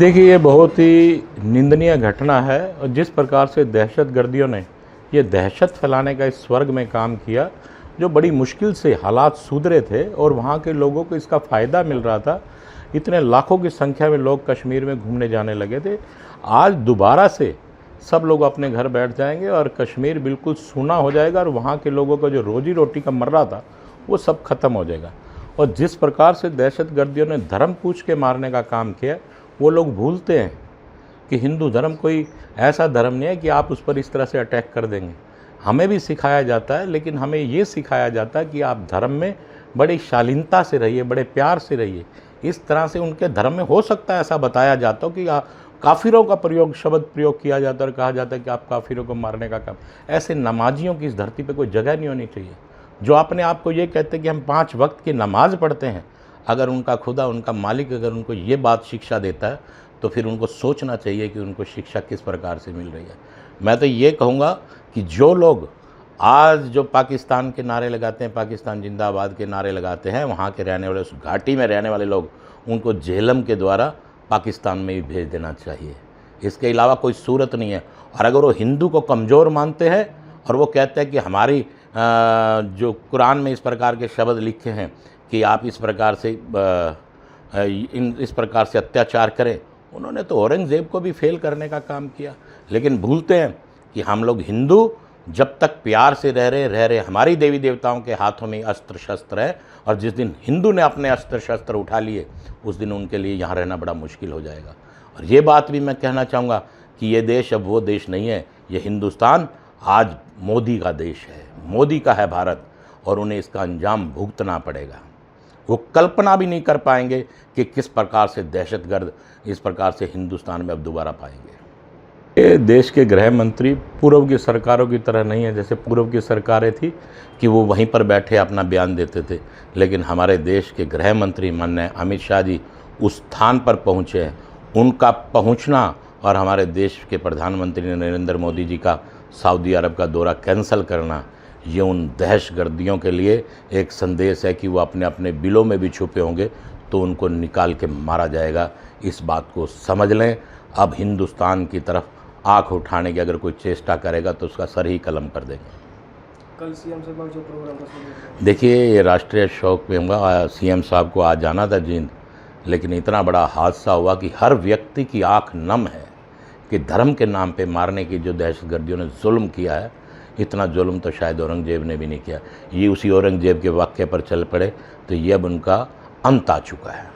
देखिए, ये बहुत ही निंदनीय घटना है और जिस प्रकार से दहशतगर्दियों ने ये दहशत फैलाने का इस स्वर्ग में काम किया, जो बड़ी मुश्किल से हालात सुधरे थे और वहाँ के लोगों को इसका फ़ायदा मिल रहा था। इतने लाखों की संख्या में लोग कश्मीर में घूमने जाने लगे थे। आज दोबारा से सब लोग अपने घर बैठ जाएंगे और कश्मीर बिल्कुल सूना हो जाएगा और वहाँ के लोगों का जो रोजी रोटी का मर्रा था वो सब खत्म हो जाएगा। और जिस प्रकार से दहशतगर्दियों ने धर्म पूछ के मारने का काम किया, वो लोग भूलते हैं कि हिंदू धर्म कोई ऐसा धर्म नहीं है कि आप उस पर इस तरह से अटैक कर देंगे। हमें भी सिखाया जाता है, लेकिन हमें ये सिखाया जाता है कि आप धर्म में बड़ी शालीनता से रहिए, बड़े प्यार से रहिए। इस तरह से उनके धर्म में हो सकता है ऐसा बताया जाता हो कि काफिरों का शब्द प्रयोग किया जाता है और कहा जाता है कि आप काफिरों को मारने का काम। ऐसे नमाजियों की इस धरती पर कोई जगह नहीं होनी चाहिए, जो अपने आप को ये कहते हैं कि हम 5 वक्त की नमाज पढ़ते हैं। अगर उनका खुदा, उनका मालिक अगर उनको ये बात शिक्षा देता है तो फिर उनको सोचना चाहिए कि उनको शिक्षा किस प्रकार से मिल रही है। मैं तो ये कहूँगा कि जो लोग आज जो पाकिस्तान के नारे लगाते हैं, पाकिस्तान जिंदाबाद के नारे लगाते हैं, वहाँ के रहने वाले, उस घाटी में रहने वाले लोग, उनको झेलम के द्वारा पाकिस्तान में ही भेज देना चाहिए। इसके अलावा कोई सूरत नहीं है। और अगर वो हिंदू को कमज़ोर मानते हैं और वो कहते हैं कि हमारी जो कुरान में इस प्रकार के शब्द लिखे हैं कि आप इस प्रकार से अत्याचार करें, उन्होंने तो औरंगज़ेब को भी फेल करने का काम किया। लेकिन भूलते हैं कि हम लोग हिंदू जब तक प्यार से रह रहे, हमारी देवी देवताओं के हाथों में अस्त्र शस्त्र है, और जिस दिन हिंदू ने अपने अस्त्र शस्त्र उठा लिए उस दिन उनके लिए यहाँ रहना बड़ा मुश्किल हो जाएगा। और ये बात भी मैं कहना चाहूँगा कि ये देश अब वो देश नहीं है। ये हिंदुस्तान आज मोदी का देश है, मोदी का है भारत, और उन्हें इसका अंजाम भुगतना पड़ेगा। वो कल्पना भी नहीं कर पाएंगे कि किस प्रकार से दहशतगर्द इस प्रकार से हिंदुस्तान में अब दोबारा पाएंगे। ये देश के गृह मंत्री पूर्व की सरकारों की तरह नहीं है। जैसे पूर्व की सरकारें थी कि वो वहीं पर बैठे अपना बयान देते थे, लेकिन हमारे देश के गृह मंत्री माननीय अमित शाह जी उस स्थान पर पहुँचे हैं। उनका पहुँचना और हमारे देश के प्रधानमंत्री नरेंद्र मोदी जी का सऊदी अरब का दौरा कैंसिल करना, ये उन दहशतगर्दियों के लिए एक संदेश है कि वो अपने अपने बिलों में भी छुपे होंगे तो उनको निकाल के मारा जाएगा। इस बात को समझ लें। अब हिंदुस्तान की तरफ आंख उठाने की अगर कोई चेष्टा करेगा तो उसका सर ही कलम कर देंगे। कल सीएम साहब जो प्रोग्राम था, देखिए, ये राष्ट्रीय शौक में होगा। सीएम साहब को आज जाना था जींद, लेकिन इतना बड़ा हादसा हुआ कि हर व्यक्ति की आंख नम है कि धर्म के नाम पे मारने की जो दहशतगर्दियों ने जुल्म किया है, इतना जुल्म तो शायद औरंगजेब ने भी नहीं किया। ये उसी औरंगजेब के वाक्य पर चल पड़े तो ये अब उनका अंत आ चुका है।